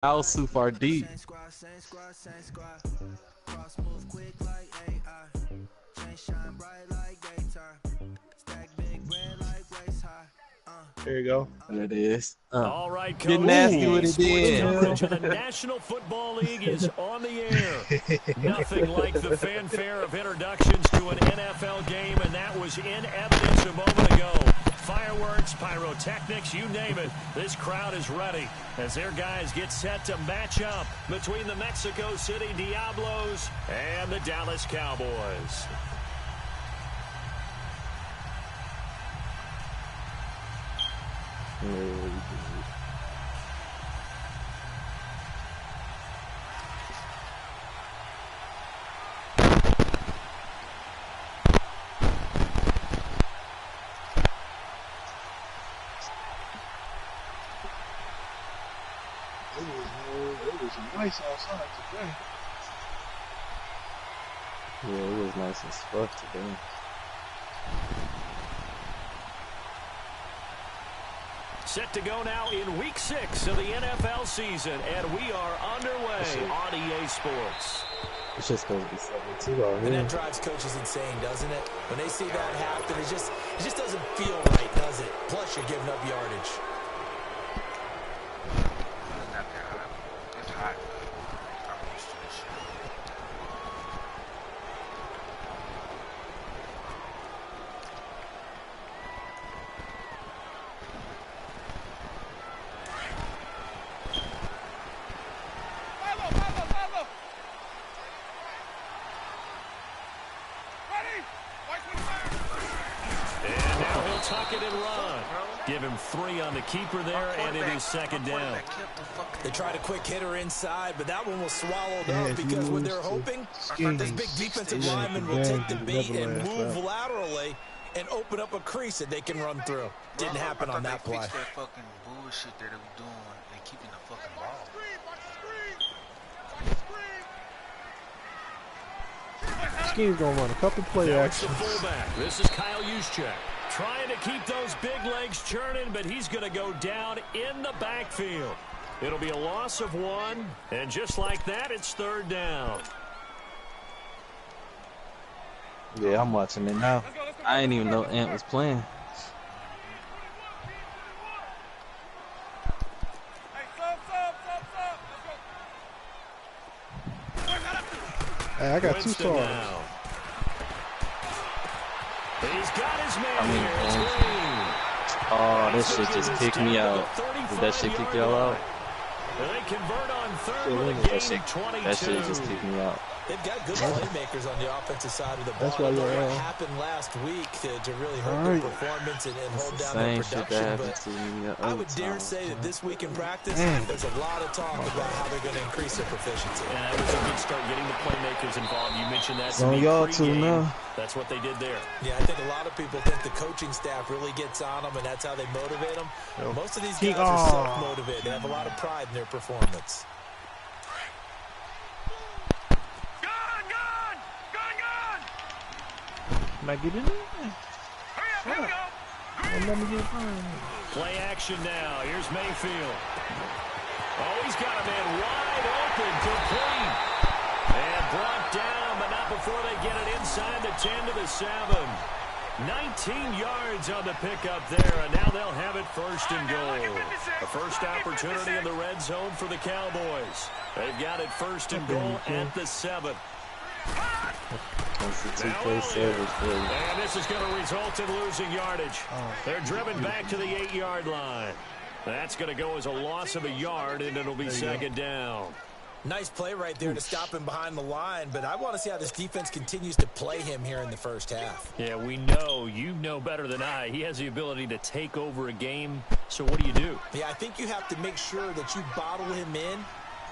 I was too far deep. There you go. There it is. All right, Coach. Get nasty with it, Sports then. coverage of the National Football League is on the air. Nothing like the fanfare of introductions to an NFL game, and that was in evidence a moment ago. Fireworks, pyrotechnics, you name it. This crowd is ready as their guys get set to match up between the Mexico City Diablos and the Dallas Cowboys. It was nice outside today. Yeah, it was nice as fuck today. Set to go now in Week 6 of the NFL season, and we are underway on EA Sports. It's just supposed to be 7-2 out And here. that drives coaches insane, doesn't it? When they see that happen, it just doesn't feel right, does it? Plus, you're giving up yardage. It's not that hot. It's hot. I'm used to this shit. And now he'll tuck it and run. Give him 3 on the keeper there, and it is second down. They tried a quick hitter inside, but that one was swallowed up because when they're hoping, this big defensive lineman will take the bait and move laterally and open up a crease that they can run through. Didn't happen on that play. That fucking bullshit that they were doing and keeping the fucking ball. Scheme's gonna run a couple play Now it's the actions. fullback. This is Kyle Juszczyk. Trying to keep those big legs churning, but he's going to go down in the backfield. It'll be a loss of 1, and just like that, it's third down. Yeah, I'm watching it now. I didn't even know Ant was playing. Hey, I got 2 Winston stars. now. He's got his man I mean, here. It's Green. Oh, this shit just kicked me out. Did that shit kick y'all out? They convert on third Yeah, with a that gain shit, of 22. that shit just kicked me out. They've got good playmakers on the offensive side of the ball. That's why you're What wrong. happened last week to really hurt their performance and hold down their Same shit that production. happened But to me the I other would dare time. say that this week in practice, there's a lot of talk about how they're going to increase their proficiency. And that was a good start getting the playmakers involved. You mentioned that. It's on y'all too now. That's what they did there. Yeah, I think a lot of people think the coaching staff really gets on them, and that's how they motivate them. Most of these guys are self-motivated. They have a lot of pride in their performance. Can I get in there? Shut up. Don't let me get in. Play action now. Here's Mayfield. Oh, he's got a man wide open, complete. And brought down, but not before they get it inside the 10 to the 7. 19 yards on the pickup there, and now they'll have it first and goal. A first opportunity in the red zone for the Cowboys. They've got it first and goal at the 7. That's the 2K service for you. And this is going to result in losing yardage. They're driven back to the 8-yard line. That's going to go as a loss of a yard, and it'll be second down. Nice play right there to stop him behind the line, but I want to see how this defense continues to play him here in the first half. Yeah, we know. You know better than I. He has the ability to take over a game. So what do? Yeah, I think you have to make sure that you bottle him in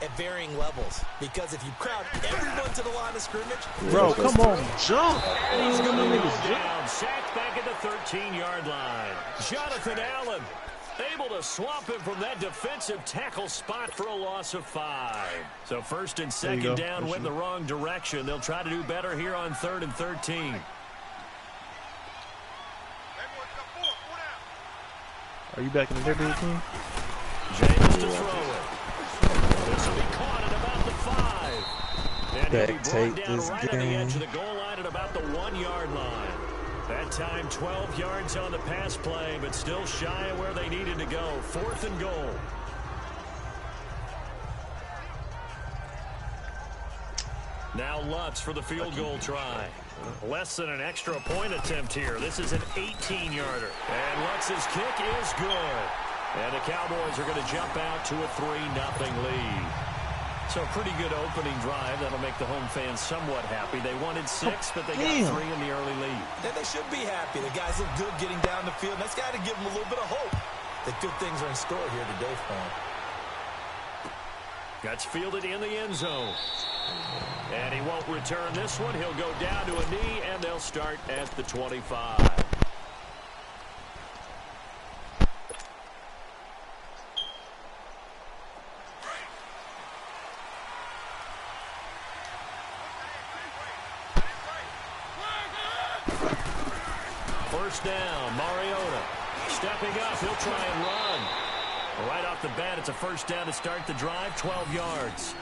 at varying levels, because if you crowd everyone to the line of scrimmage, Bro, come on, jump. He's going to go down. Sacked back at the 13-yard line. Jonathan Allen able to swamp him from that defensive tackle spot for a loss of 5. So first and second down went the wrong direction. They'll try to do better here on 3rd and 13. Are you back in the neighborhood team? James to throw it. And he'll be brought Spectate down this right on the edge of game. the goal line at about the 1-yard line. That time 12 yards on the pass play, but still shy of where they needed to go. 4th and goal. Now Lutz for the field goal try. Less than an extra point attempt here. This is an 18-yarder. And Lutz's kick is good. And the Cowboys are going to jump out to a 3-0 lead. So a pretty good opening drive. That'll make the home fans somewhat happy. They wanted 6, but they got 3 in the early lead. Then they should be happy. The guys look good getting down the field. That's got to give them a little bit of hope that good things are in store here today for them. That's fielded in the end zone. And he won't return this one. He'll go down to a knee, and they'll start at the 25. First down, Mariota. Stepping up, he'll try and run. Right off the bat, it's a first down to start the drive, 12 yards.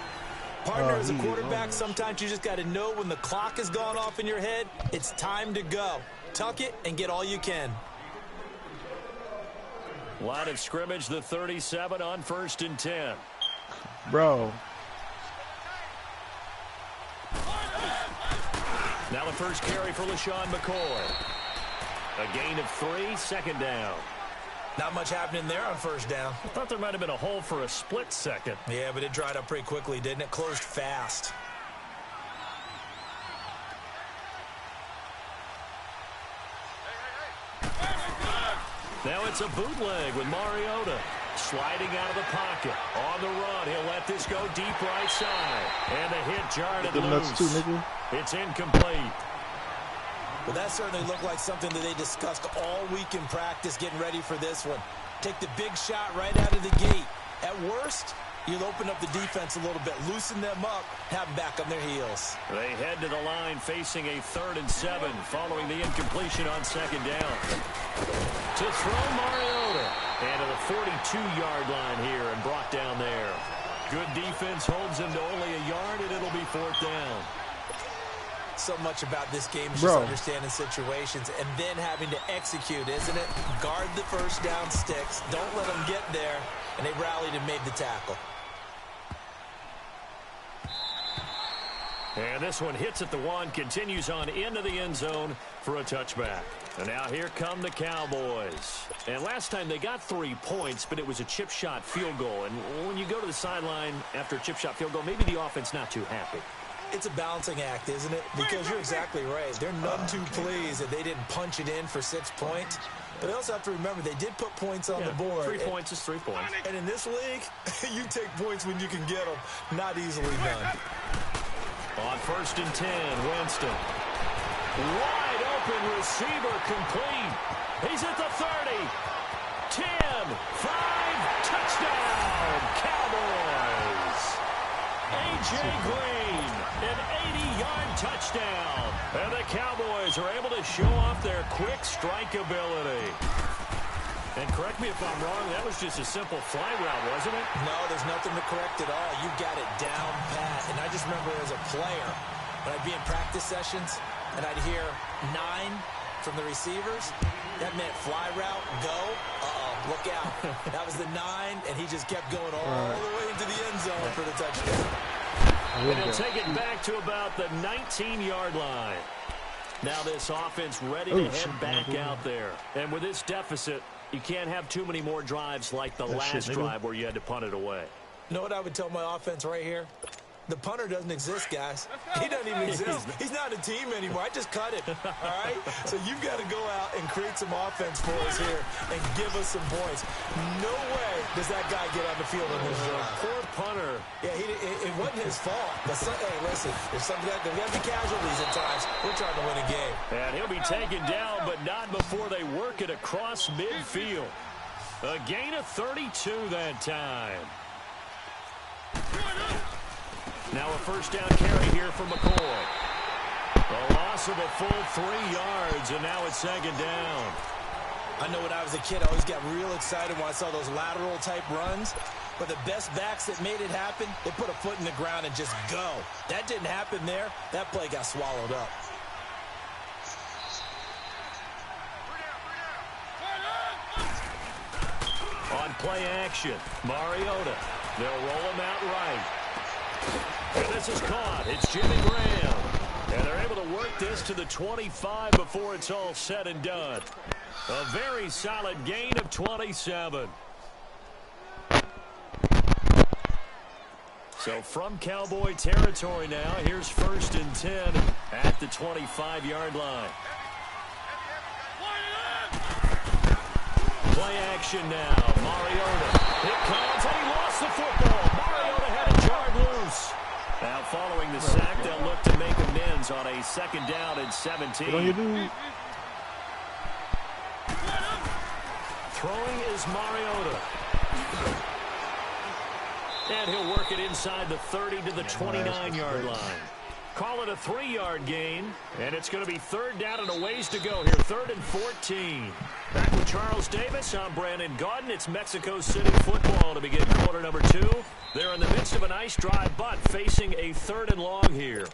Partner, as a quarterback, sometimes you just got to know when the clock has gone off in your head, it's time to go. Tuck it and get all you can. Line of scrimmage, the 37 on 1st and 10. Bro. Now the first carry for LaShawn McCoy. A gain of 3, 2nd down. Not much happening there on first down. I thought there might have been a hole for a split second. Yeah, but it dried up pretty quickly, didn't it? Closed fast. Now it's a bootleg with Mariota. Sliding out of the pocket. On the run, he'll let this go deep right side. And the hit jarred it loose. It's incomplete. Well, that certainly looked like something that they discussed all week in practice getting ready for this one. Take the big shot right out of the gate. At worst, you'll open up the defense a little bit, loosen them up, have them back on their heels. They head to the line facing a 3rd and 7 following the incompletion on 2nd down. To throw Mariota. And to the 42-yard line here and brought down there. Good defense holds him to only a yard, and it'll be 4th down. So much about this game is just understanding situations and then having to execute, isn't it? Guard the first down sticks. Don't let them get there. And they rallied and made the tackle. And this one hits at the 1, continues on into the end zone for a touchback. And now here come the Cowboys. And last time they got 3 points, but it was a chip shot field goal. And when you go to the sideline after a chip shot field goal, maybe the offense not too happy. It's a balancing act, isn't it? Because you're exactly right. They're none too pleased that they didn't punch it in for 6 points. But they also have to remember they did put points on the board. 3 points is 3 points. And in this league, you take points when you can get them. Not easily done. On 1st and 10, Winston. Wide open receiver complete. He's at the 30. 10, 5, touchdown, Cowboys. A.J. Green, an 80-yard touchdown. And the Cowboys are able to show off their quick strike ability. And correct me if I'm wrong, that was just a simple fly route, wasn't it? No, there's nothing to correct at all. You got it down pat. And I just remember as a player, when I'd be in practice sessions, and I'd hear 9 from the receivers, that meant fly route, go, look out. That was the 9, and he just kept going all the way into the end zone for the touchdown. And he'll take it back to about the 19-yard line. Now this offense ready to head back out there. And with this deficit, you can't have too many more drives like the last drive where you had to punt it away. You know what I would tell my offense right here? The punter doesn't exist, guys. He doesn't even exist. He's not a team anymore. I just cut it, all right? So you've got to go out and create some offense for us here and give us some points. No way does that guy get on the field in this drive. Poor punter. Yeah, it wasn't his fault. But hey, listen, there's got to be casualties at times. We're trying to win a game. And he'll be taken down, but not before they work it across midfield. A gain of 32 that time. Now a first down carry here for McCoy. A loss of a full 3 yards, and now it's 2nd down. I know when I was a kid, I always got real excited when I saw those lateral type runs. But the best backs that made it happen, they put a foot in the ground and just go. That didn't happen there. That play got swallowed up. On play action, Mariota. They'll roll him out right. And this is caught. It's Jimmy Graham. And they're able to work this to the 25 before it's all said and done. A very solid gain of 27. So from Cowboy territory now, here's 1st and 10 at the 25-yard line. Play action now. Mariota. It comes, and he lost the football. Mariota had it jarred loose. Now following the sack, they'll look to make amends on a 2nd down and 17. What on you do? Throwing is Mariota. And he'll work it inside the 30 to the 29-yard line. Call it a 3-yard gain, and it's going to be 3rd down and a ways to go here. 3rd and 14. Back with Charles Davis, I'm Brandon Gaudin. It's Mexico City football to begin quarter number 2. They're in the midst of a nice drive, but facing a 3rd and long here.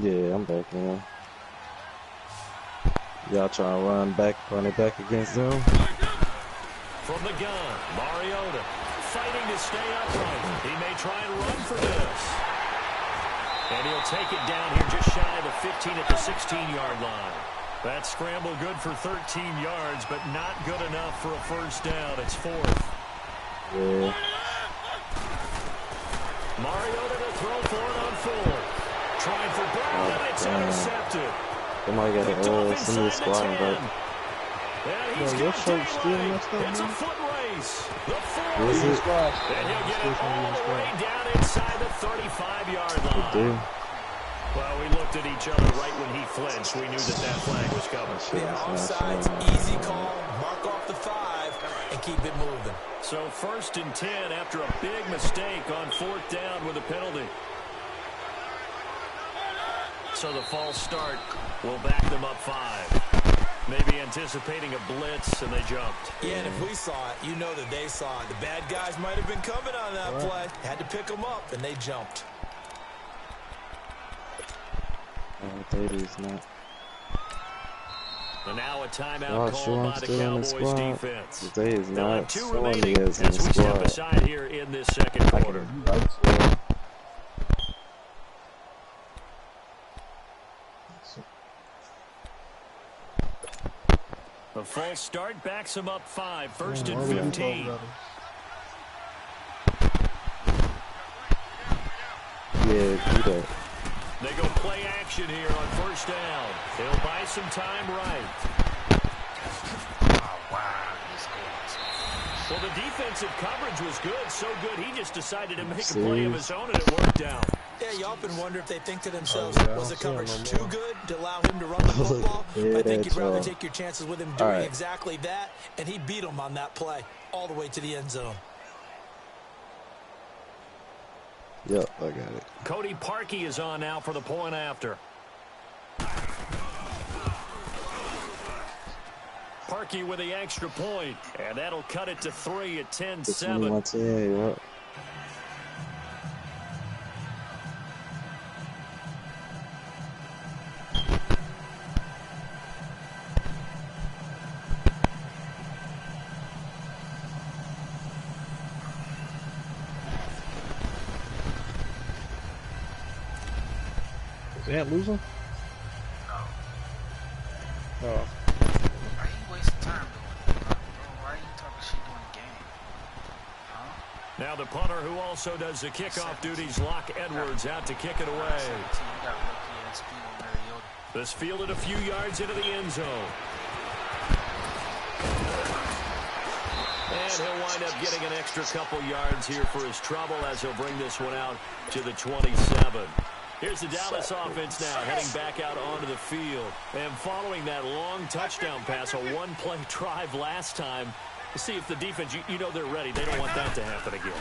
Yeah, I'm back in. Y'all try to run it back against them. From the gun, Mariota fighting to stay upright. He may try and run for this. And he'll take it down here just shy of the 15 at the 16-yard line. That scramble good for 13 yards, but not good enough for a 1st down. It's 4th. Yeah. Mariota to throw for it on 4th. Trying for Brown, and it's intercepted. Somebody got to send me a squad invite. And he's your shirt still messed up, it's man. a foot race. The 40. Is it? And he'll get it all the way down inside the 35-yard line. Well, we looked at each other right when he flinched. We knew that flag was coming. Yeah, offsides, easy call, mark off the 5, and keep it moving. So 1st and 10 after a big mistake on 4th down with a penalty. So the false start will back them up 5. Maybe anticipating a blitz, and they jumped. Yeah, and if we saw it, you know that they saw it. The bad guys might have been coming on that play. Had to pick them up, and they jumped. Not. And now a timeout called by the Cowboys defense. They is They'll have not 2 remaining as as we step squad. aside here in this 2nd quarter. A false start backs them up 5. 1st and 15. Yeah, do that. They go play action here on 1st down. They'll buy some time right. Oh, wow. He's Well, the defensive coverage was good, so good he just decided to make a play of his own, and it worked out. Yeah, you often wonder if they think to themselves, was the coverage too good to allow him to run the football? Yeah, I think you'd rather take your chances with him doing exactly that, and he beat him on that play all the way to the end zone. Yep, I got it. Cody Parkey is on now for the point after. Parkey with the extra point, and that'll cut it to 3 at 10-7. Is Ant losing? No. Oh. Why you wasting time doing it? Bro, why are you talking shit during the game? Huh? Now the punter who also does the kickoff duties, Locke Edwards, out to kick it away. 17, you got lucky ass speed on Mariota. This fielded a few yards into the end zone. And he'll wind up getting an extra couple yards here for his trouble as he'll bring this one out to the 27. Here's the Dallas offense now heading back out onto the field. And following that long touchdown pass, a one-play drive last time, to see if the defense, you know they're ready. They don't want that to happen again.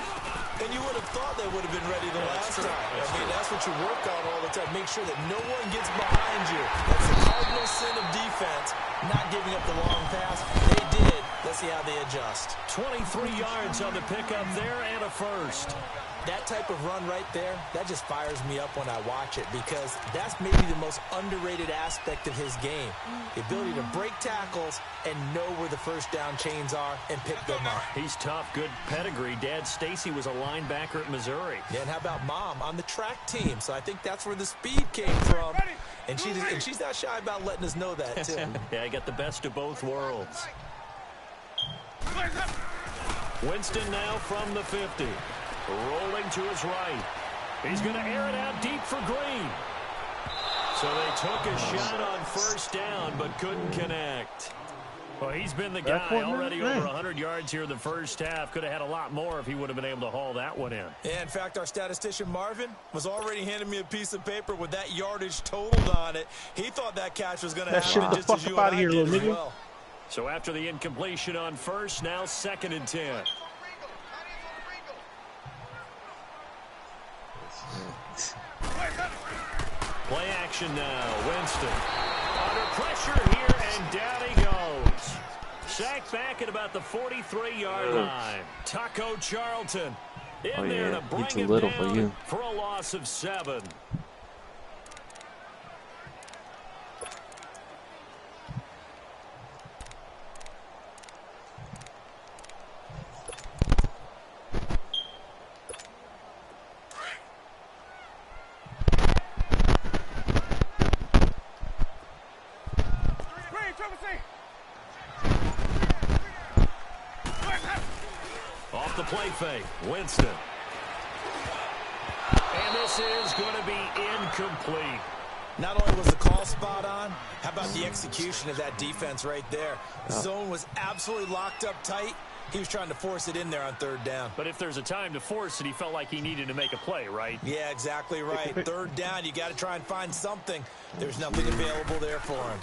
And you would have thought they would have been ready the last time. I mean, that's what you work on all the time. Make sure that no one gets behind you. That's the cardinal sin of defense, not giving up the long pass. They did. Let's see how they adjust. 23 yards on the pickup there and a first. That type of run right there, that just fires me up when I watch it because that's maybe the most underrated aspect of his game. The ability to break tackles and know where the first down chains are and pick them up. He's tough, good pedigree. Dad Stacy was a linebacker at Missouri. Yeah, and how about Mom on the track team? So I think that's where the speed came from. And she's not shy about letting us know that, too. Yeah, I got the best of both worlds. Winston now from the 50. Rolling to his right. He's going to air it out deep for Green. So they took a shot on first down, but couldn't connect. Well, he's been the guy already over 100 yards here in the first half. Could have had a lot more if he would have been able to haul that one in. Yeah, in fact, our statistician Marvin was already handing me a piece of paper with that yardage totaled on it. He thought that catch was going to happen just as you and I did as well. So after the incompletion on first, now 2nd and 10. Play action now. Winston under pressure here, and down he goes. Sacked back at about the 43-yard line. Taco Charlton in there to bring him down for a loss of 7. Off the play fake, Winston. And this is going to be incomplete. Not only was the call spot on, how about the execution of that defense right there? The zone was absolutely locked up tight. He was trying to force it in there on 3rd down. But if there's a time to force it, he felt like he needed to make a play, right? Yeah, exactly right. 3rd down, you got to try and find something. There's nothing available there for him.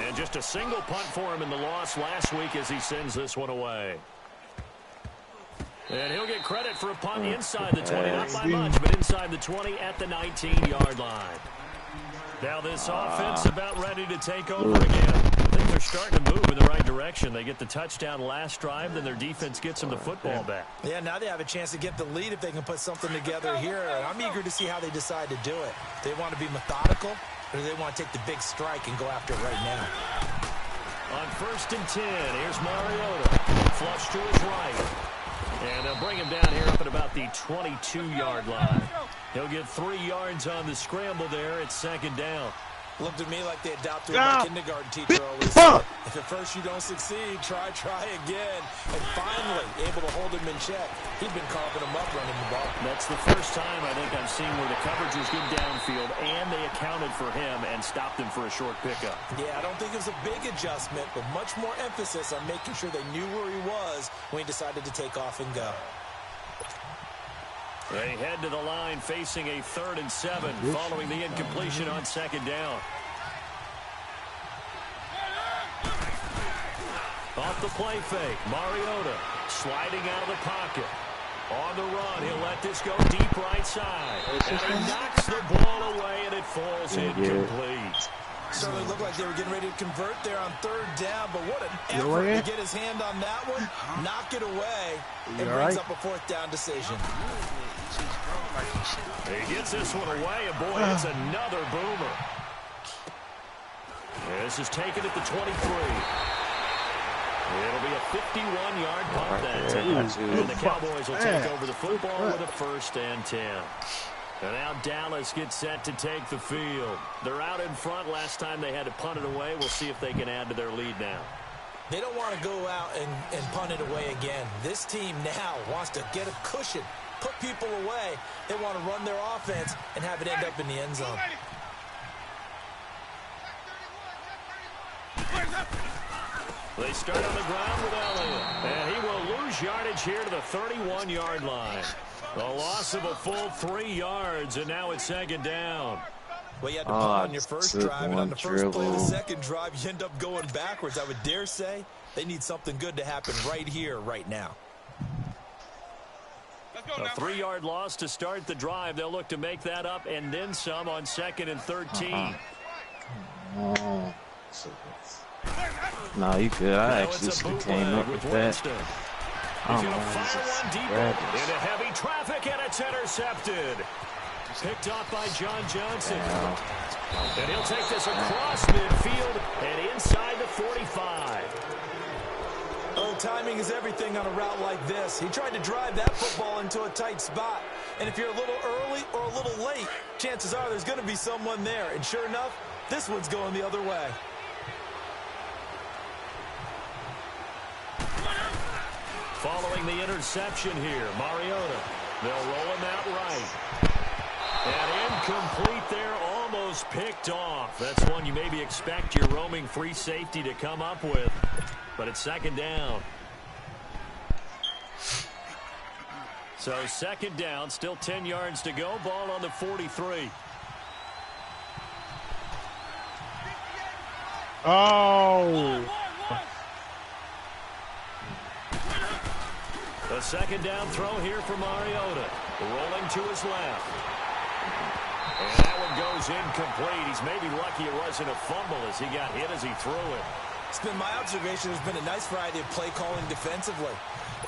And just a single punt for him in the loss last week as he sends this one away. And he'll get credit for a punt inside the 20, not by much, but inside the 20 at the 19-yard line. Now this offense about ready to take over again. Things are starting to move in the right direction. They get the touchdown last drive, then their defense gets them the football back. Yeah, now they have a chance to get the lead if they can put something together here. And I'm eager to see how they decide to do it. They want to be methodical, or do they want to take the big strike and go after it right now? On 1st and 10, here's Mariota. Flush to his right. And they'll bring him down here up at about the 22-yard line. He'll get 3 yards on the scramble there at 2nd down. Looked to me like they adopted what my kindergarten teacher always said. If at first you don't succeed, try again. And finally, able to hold him in check. He'd been carving him up running the ball. That's the first time I think I've seen where the coverage was good downfield and they accounted for him and stopped him for a short pickup. Yeah, I don't think it was a big adjustment, but much more emphasis on making sure they knew where he was when he decided to take off and go. They head to the line facing a 3rd and 7 following the incompletion on 2nd down. Off the play fake, Mariota sliding out of the pocket. On the run, he'll let this go deep right side. And he knocks the ball away, and it falls incomplete. Certainly looked like they were getting ready to convert there on 3rd down, but what an effort to get his hand on that one, knock it away, and brings up a 4th down decision. He gets this one away, and boy, it's another boomer. This is taken at the 23. It'll be a 51-yard punt that time. And the Cowboys will take over the football with a 1st and 10. And now Dallas gets set to take the field. They're out in front. Last time they had to punt it away. We'll see if they can add to their lead now. They don't want to go out and punt it away again. This team now wants to get a cushion, put people away. They want to run their offense and have it end up in the end zone. They start on the ground with Elliott. And he will lose yardage here to the 31-yard line. A loss of a full 3 yards, and now it's 2nd down. Well, you had to punt on your first drive, and on the first play of the second drive, you end up going backwards. I would dare say they need something good to happen right here, right now. A 3-yard loss to start the drive. They'll look to make that up and then some on 2nd and 13. No, you good. I Now actually it's a should have came bootleg up with with that. Winston. I He's don't going know. to fire Just one deep grab into this. heavy traffic, and it's intercepted. Picked off by John Johnson. And he'll take this across midfield and inside the 45. Oh, timing is everything on a route like this. He tried to drive that football into a tight spot. And if you're a little early or a little late, chances are there's going to be someone there. And sure enough, this one's going the other way. Following the interception here, Mariota. They'll roll him out right. And incomplete there, almost picked off. That's one you maybe expect your roaming free safety to come up with. But it's second down. So second down, still 10 yards to go. Ball on the 43. Oh. The second down throw here for Mariota. Rolling to his left. And that one goes incomplete. He's maybe lucky it wasn't a fumble as he got hit as he threw it. It's been my observation there's been a nice variety of play calling defensively.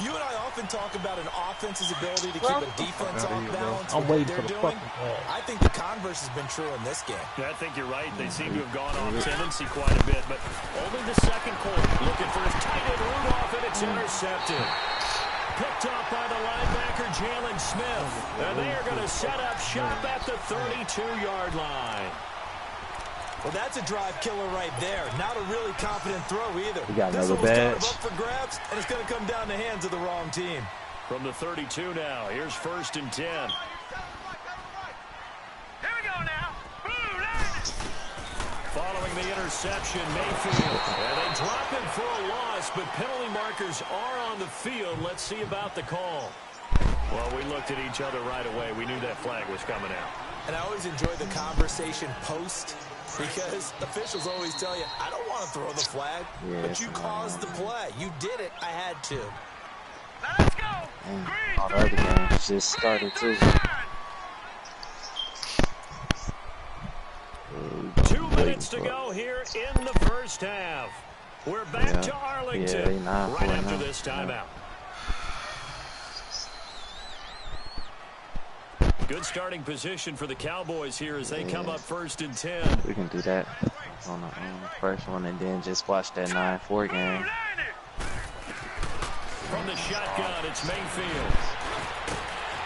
You and I often talk about an offense's ability to keep a defense off balance. I'm with waiting what for the they're doing. fucking I think the converse has been true in this game. Yeah, I think you're right. They seem to have gone off tendency quite a bit, but only the second quarter. Looking for his tight end Rudolph, and it's intercepted. Picked off by the linebacker, Jalen Smith. And they are going to set up shop at the 32-yard line. Well, that's a drive killer right there. Not a really confident throw either. We got this another one was kind of badge. up for grabs, and it's going to come down the hands of the wrong team. From the 32 now, here's 1st and 10. Here we go now. Following the interception, Mayfield. And they drop him for a loss, but penalty markers are on the field. Let's see about the call. Well, we looked at each other right away. We knew that flag was coming out. And I always enjoy the conversation post, because officials always tell you, I don't want to throw the flag, but you caused the play. You did it. I had to. Let's go. All the other games just started too. 2 minutes to go here in the first half. We're back to Arlington right after this timeout. Good starting position for the Cowboys here as they come up 1st and 10. We can do that on the first one and then just watch that 9-4 game. From the shotgun, it's Mayfield.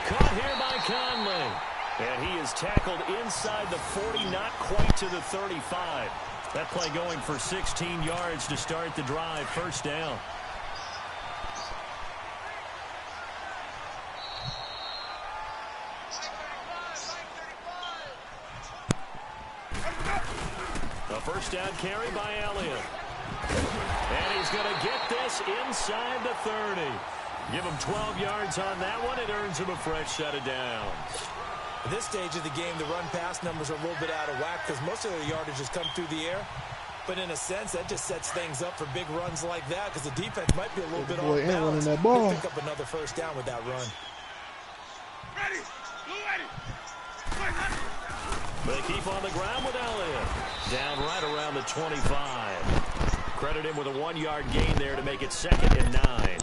Caught here by Conley. And he is tackled inside the 40, not quite to the 35. That play going for 16 yards to start the drive. 1st down. A 1st down carry by Elliott. And he's going to get this inside the 30. Give him 12 yards on that one. It earns him a fresh set of downs. At this stage of the game, the run-pass numbers are a little bit out of whack because most of their yardage has come through the air. But in a sense, that just sets things up for big runs like that because the defense might be a little bit off balance. That ball. They pick up another 1st down with that run. Ready. They keep on the ground with Elliott. Down right around the 25. Credit him with a 1-yard gain there to make it 2nd and 9.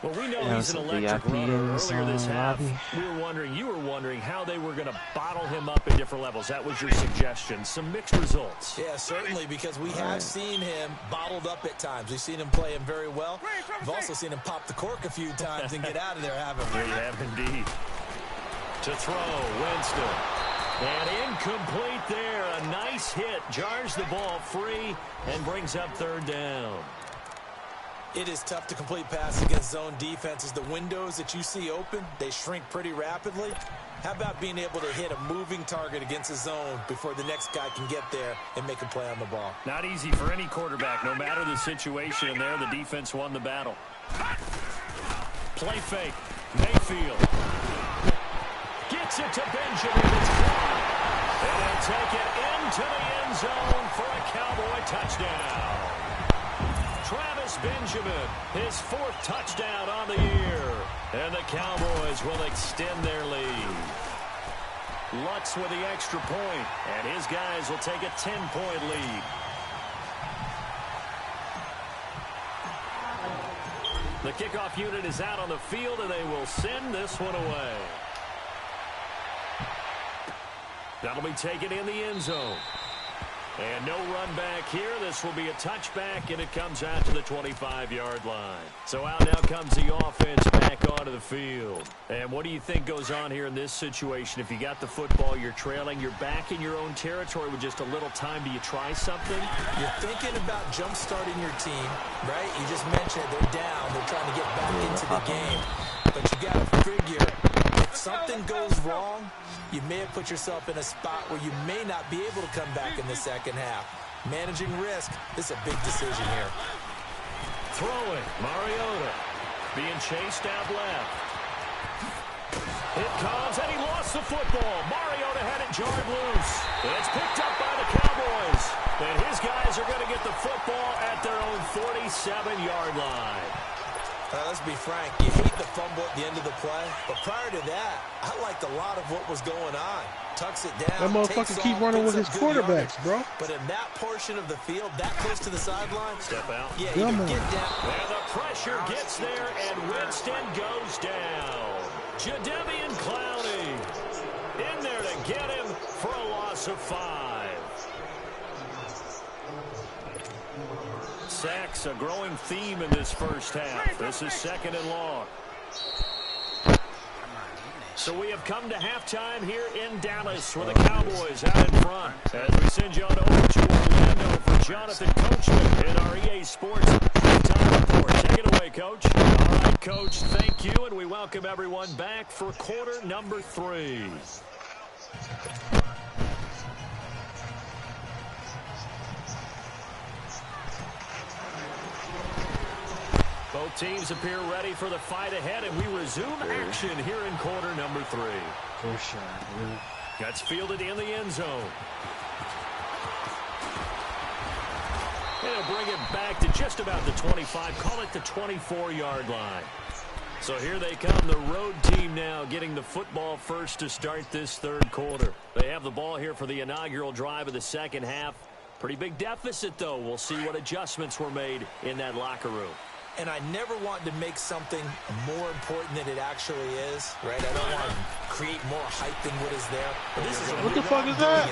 Well, we know he's an electric runner. Earlier this half, you were wondering how they were going to bottle him up at different levels. That was your suggestion. Some mixed results. Yeah, certainly, because we have seen him bottled up at times. We've seen him play him very well. We've also seen him pop the cork a few times and get out of there, haven't we? We have indeed. To throw, Winston. And incomplete there. A nice hit. Jars the ball free and brings up 3rd down. It is tough to complete passes against zone defenses. The windows that you see open, they shrink pretty rapidly. How about being able to hit a moving target against a zone before the next guy can get there and make a play on the ball? Not easy for any quarterback, no matter the situation. And there, the defense won the battle. Play fake. Mayfield. Gets it to Benjamin. It's caught. And they'll take it into the end zone for a Cowboy touchdown. Travis Benjamin, his 4th touchdown on the year. And the Cowboys will extend their lead. Lutz with the extra point, and his guys will take a 10-point lead. The kickoff unit is out on the field, and they will send this one away. That'll be taken in the end zone. And no run back here. This will be a touchback, and it comes out to the 25-yard line. So out now comes the offense back onto the field. And what do you think goes on here in this situation? If you got the football, you're trailing, you're back in your own territory with just a little time. Do you try something? You're thinking about jump-starting your team, right? You just mentioned they're down. They're trying to get back into the game. But you got to figure, if something goes wrong, you may have put yourself in a spot where you may not be able to come back in the second half. Managing risk, this is a big decision here. Throwing, Mariota being chased out left. It comes, and he lost the football. Mariota had it jarred loose. It's picked up by the Cowboys. And his guys are going to get the football at their own 47-yard line. Let's be frank, you hate the fumble at the end of the play, but prior to that, I liked a lot of what was going on. Tucks it down, that motherfucker keep running with his quarterbacks, bro. But in that portion of the field, that close to the sideline, step out. Yeah, you can get down. And the pressure gets there, and Winston goes down. Jadeveon Clowney in there to get him for a loss of 5. Sacks, a growing theme in this first half. This is second and long. So we have come to halftime here in Dallas with the Cowboys out in front. As we send you on over to Orlando for Jonathan Coachman in our EA Sports Time Report. Take it away, Coach. All right, Coach, thank you, and we welcome everyone back for quarter number 3. Both teams appear ready for the fight ahead, and we resume action here in quarter number 3. That's fielded in the end zone. And they'll bring it back to just about the 25, call it the 24-yard line. So here they come, the road team now getting the football first to start this third quarter. They have the ball here for the inaugural drive of the second half. Pretty big deficit, though. We'll see what adjustments were made in that locker room. And I never want to make something more important than it actually is, right? I don't want to create more hype than what is there. But this is what the fuck is that?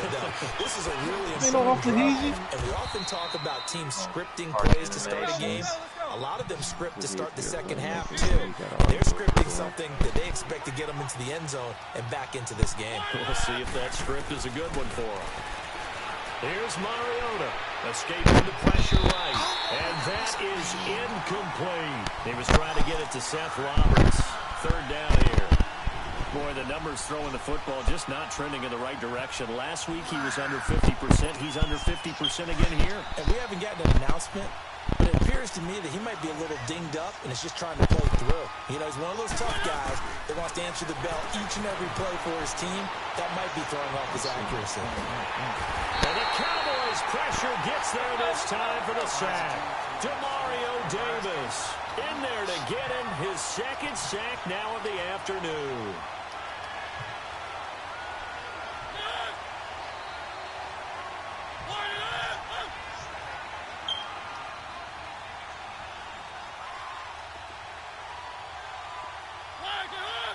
This is a really important drive. And we often talk about teams scripting plays to start a game. A lot of them script to start the second half, too. They're scripting something that they expect to get them into the end zone and back into this game. We'll see if that script is a good one for them. Here's Mariota, escaping the pressure right, and that is incomplete. He was trying to get it to Seth Roberts. Third down here. Boy, the numbers throwing the football just not trending in the right direction. Last week he was under 50%. He's under 50% again here. And we haven't gotten an announcement, but it appears to me that he might be a little dinged up and is just trying to play through. You know, he's one of those tough guys that wants to answer the bell each and every play for his team. That might be throwing off his accuracy. And the Cowboys pressure gets there this time for the sack. Demario Davis in there to get him his second sack now of the afternoon.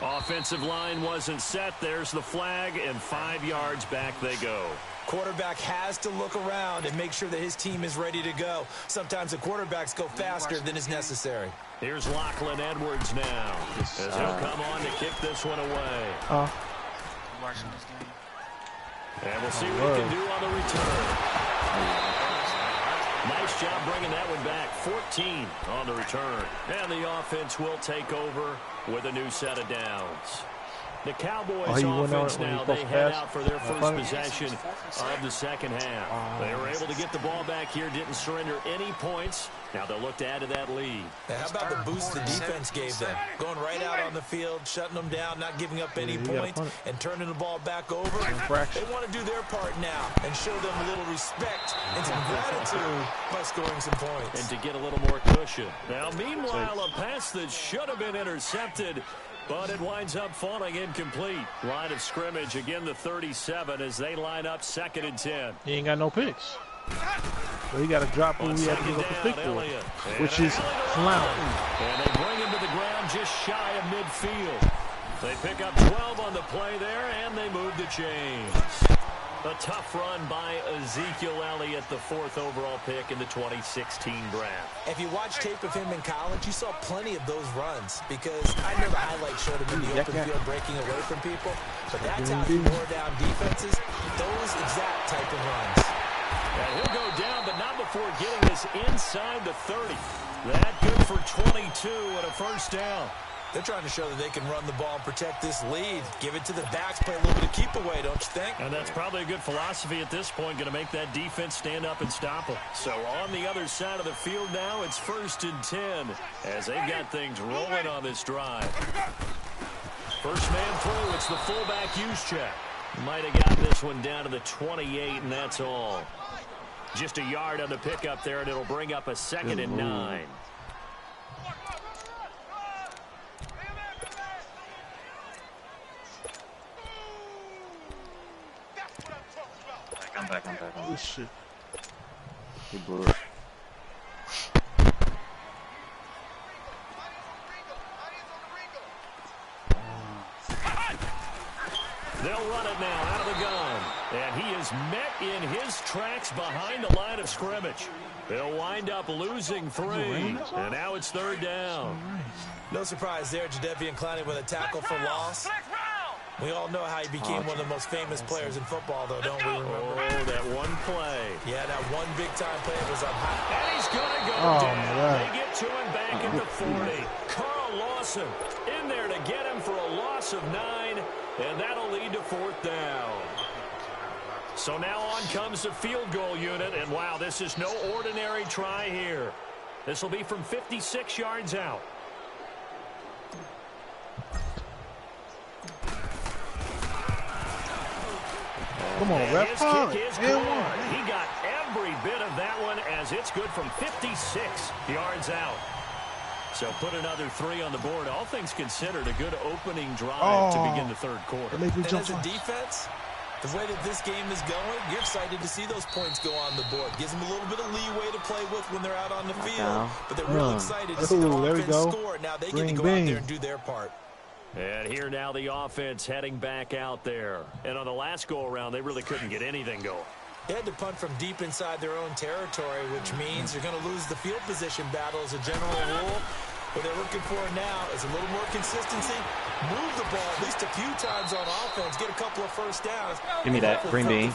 Offensive line wasn't set. There's the flag, and 5 yards back they go. Quarterback has to look around and make sure that his team is ready to go. Sometimes the quarterbacks go faster than is necessary. Here's Lachlan Edwards now, as he'll come on to kick this one away. Watching this game. And we'll see what he can do on the return. Nice job bringing that one back. 14 on the return. And the offense will take over with a new set of downs. The Cowboys offense now, they head out for their first possession of the second half. They were able to get the ball back here, didn't surrender any points. Now they'll look to add to that lead. Now, how about the boost the defense gave them? Going right out on the field, shutting them down, not giving up any points, and turning the ball back over. They want to do their part now and show them a little respect and some gratitude by scoring some points. And to get a little more cushion. Now, meanwhile, a pass that should have been intercepted, but it winds up falling incomplete. Line of scrimmage, again the 37 as they line up 2nd and 10. He ain't got no picks. So he got to drop when we have to give up a pick for it, which is clown. And they bring him to the ground just shy of midfield. They pick up 12 on the play there, and they move the chains. A tough run by Ezekiel Elliott, the 4th overall pick in the 2016 draft. If you watch tape of him in college, you saw plenty of those runs because I know the highlights showed him in the open field breaking away from people, but that's how he wore down defenses, those exact type of runs. And he'll go down, but not before getting this inside the 30. That good for 22 and a first down. They're trying to show that they can run the ball and protect this lead. Give it to the backs, play a little bit of keep away, don't you think? And that's probably a good philosophy at this point, going to make that defense stand up and stop them. So on the other side of the field now, it's 1st and 10 as they've got things rolling on this drive. First man through, it's the fullback Juszczyk. Might have got this one down to the 28, and that's all. Just a yard on the pickup there, and it'll bring up a 2nd and 9. I'm back. Oh, shit. He blew it. They'll run it now out of the gun. And he is met in his tracks behind the line of scrimmage. They'll wind up losing 3. And now it's 3rd down. No surprise there, Jadeveon Clowney with a tackle for loss. We all know how he became one of the most famous players in football, though, don't we remember? Oh, that one play. Yeah, that one big-time play was up high. And he's going to go down. They get to him back at the 40. Carl Lawson in there to get him for a loss of 9, and that'll lead to 4th down. So now on comes the field goal unit, and wow, this is no ordinary try here. This will be from 56 yards out. Come on, and ref. his kick is good. He got every bit of that one as it's good from 56 yards out. So put another 3 on the board. All things considered, a good opening drive to begin the 3rd quarter. And as a defense, the way that this game is going, you're excited to see those points go on the board. Gives them a little bit of leeway to play with when they're out on the field. But they're real excited to see their offense score. Now they get to go out there and do their part. And here now the offense heading back out there. And on the last go-around, they really couldn't get anything going. They had to punt from deep inside their own territory, which means you're going to lose the field position battle as a general rule. What they're looking for now is a little more consistency. Move the ball at least a few times on offense. Get a couple of first downs. Give me that. Green bean.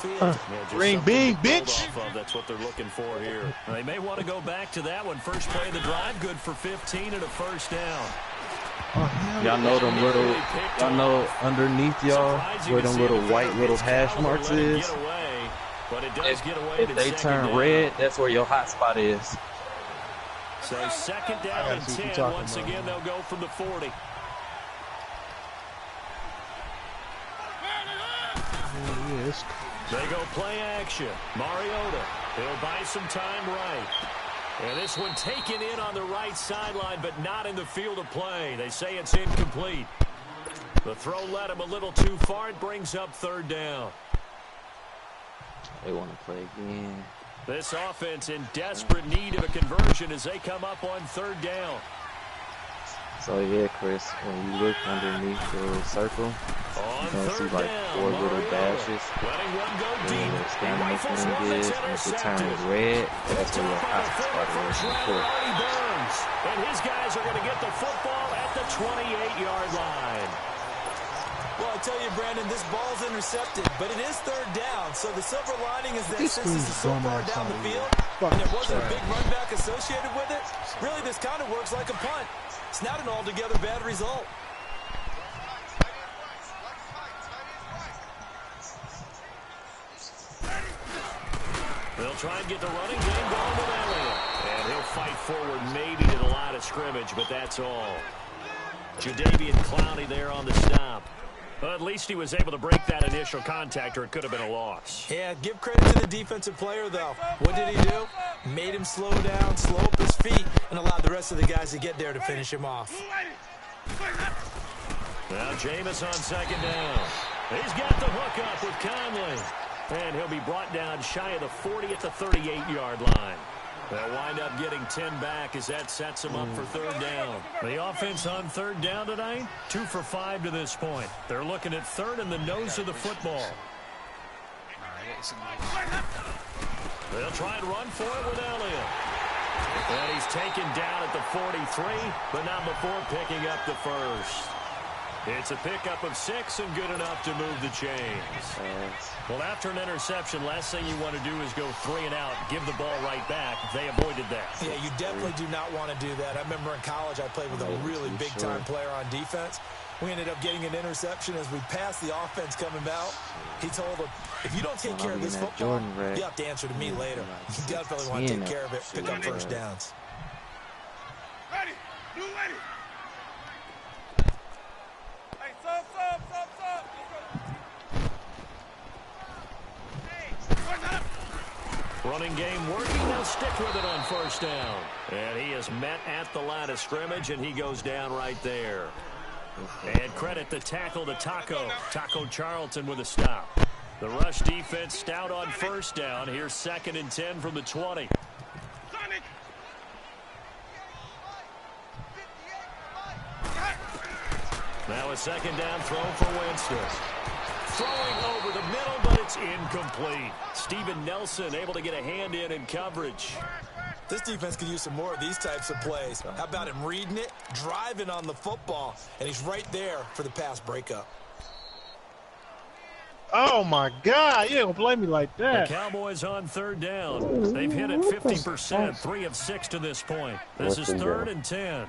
Green bean, bitch. That's what they're looking for here. They may want to go back to that one. First play of the drive, good for 15 and a first down. Y'all know them little, y'all know underneath y'all where them little white little hash marks is? If they turn red, that's where your hot spot is. So 2nd down and 10. Once again, they'll go from the 40. They go play action. Mariota, he'll buy some time right. And this one taken in on the right sideline, but not in the field of play. They say it's incomplete. The throw led him a little too far. It brings up 3rd down. They want to play again. This offense in desperate need of a conversion as they come up on 3rd down. So yeah, Chris, when you look underneath the circle, you're going to see like 4 little dashes. And the scanning thing is, if it turns red, that's where your hot spot is. And his guys are going to get the football at the 28-yard line. Well, I tell you, Brandon, this ball's intercepted, but it is 3rd down. So the silver lining is that since this is so far down the field, and there wasn't a big run back associated with it, really this kind of works like a punt. It's not an altogether bad result. They'll try and get the running game going with Elliott. And he'll fight forward maybe to the line of scrimmage, but that's all. Jadeveon Clowney there on the stop. Well, at least he was able to break that initial contact, or it could have been a loss. Yeah, give credit to the defensive player, though. What did he do? Made him slow down, slow up his feet, and allowed the rest of the guys to get there to finish him off. Now Jameis on 2nd down. He's got the hook up with Conley. And he'll be brought down shy of the 40 at the 38-yard line. They'll wind up getting 10 back as that sets them up for third down. The offense on third down tonight, 2 for 5 to this point. They're looking at third in the nose of the football. They'll try and run for it with Elliott. And he's taken down at the 43, but not before picking up the first. It's a pickup of 6 and good enough to move the chains. Well, after an interception, last thing you want to do is go 3 and out, give the ball right back. They avoided that. Yeah, you definitely do not want to do that. I remember in college I played with a really big-time player on defense. We ended up getting an interception as we passed the offense coming out. He told him, if you don't take care of this football, you have to answer to me later. You definitely want to take care of it, pick up first downs. Ready. You ready. Hey, stop. Running game working. They'll stick with it on first down. And he is met at the line of scrimmage, and he goes down right there. And credit the tackle to Taco Charlton with a stop. The rush defense stout on first down. Here's 2nd and 10 from the 20. Now a 2nd down throw for Winston. Throwing over the middle, but it's incomplete. Steven Nelson able to get a hand in coverage. This defense could use some more of these types of plays. How about him reading it, driving on the football, and he's right there for the pass breakup. Oh, my God. You don't play me like that. The Cowboys on third down. They've hit it 50%, 3 of 6 to this point. This is 3rd and 10.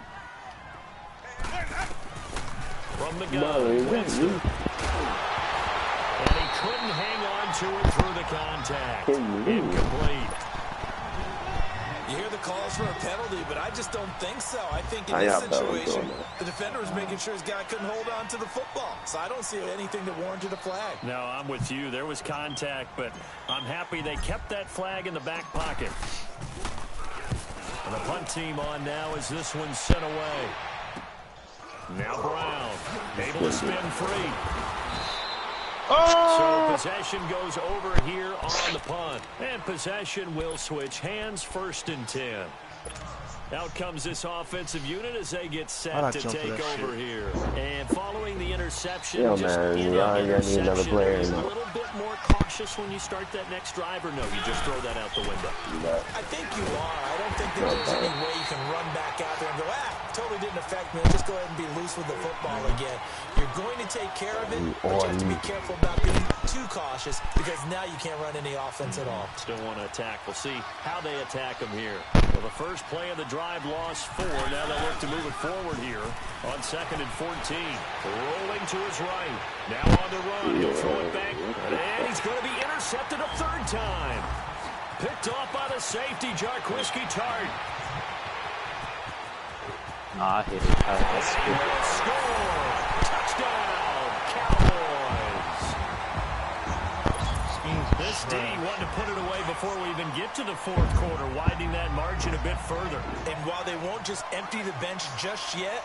From the gun, Winston. And he couldn't hang on to it through the contact. Incomplete. You hear the calls for a penalty, but I just don't think so. I think in this situation, the defender was making sure his guy couldn't hold on to the football. So I don't see anything that warranted a flag. No, I'm with you. There was contact, but I'm happy they kept that flag in the back pocket. And the punt team on now as this one's sent away. Now Brown, able to spin free. So possession goes over here on the punt. And possession will switch hands, 1st and 10. Out comes this offensive unit as they get set to take over here. And following the interception, need another player. is a little bit more cautious when you start that next drive, or no, you just throw that out the window? I think you are. I don't think that there's any way you can run back out there and go, totally didn't affect me. Just go ahead and be loose with the football again. You're going to take care of it, but you have to be careful about being too cautious because now you can't run any offense at all. Still want to attack. We'll see how they attack them here. Well, the first play of the drive lost 4. Now they look to move it forward here on 2nd and 14. Rolling to his right. Now on the run. He'll throw it back. And he's going to be intercepted a 3rd time. Picked off by the safety, Jarquiski Tart. I hit it. Score! Touchdown, Cowboys! This D wanted to put it away before we even get to the 4th quarter, widening that margin a bit further. And while they won't just empty the bench just yet,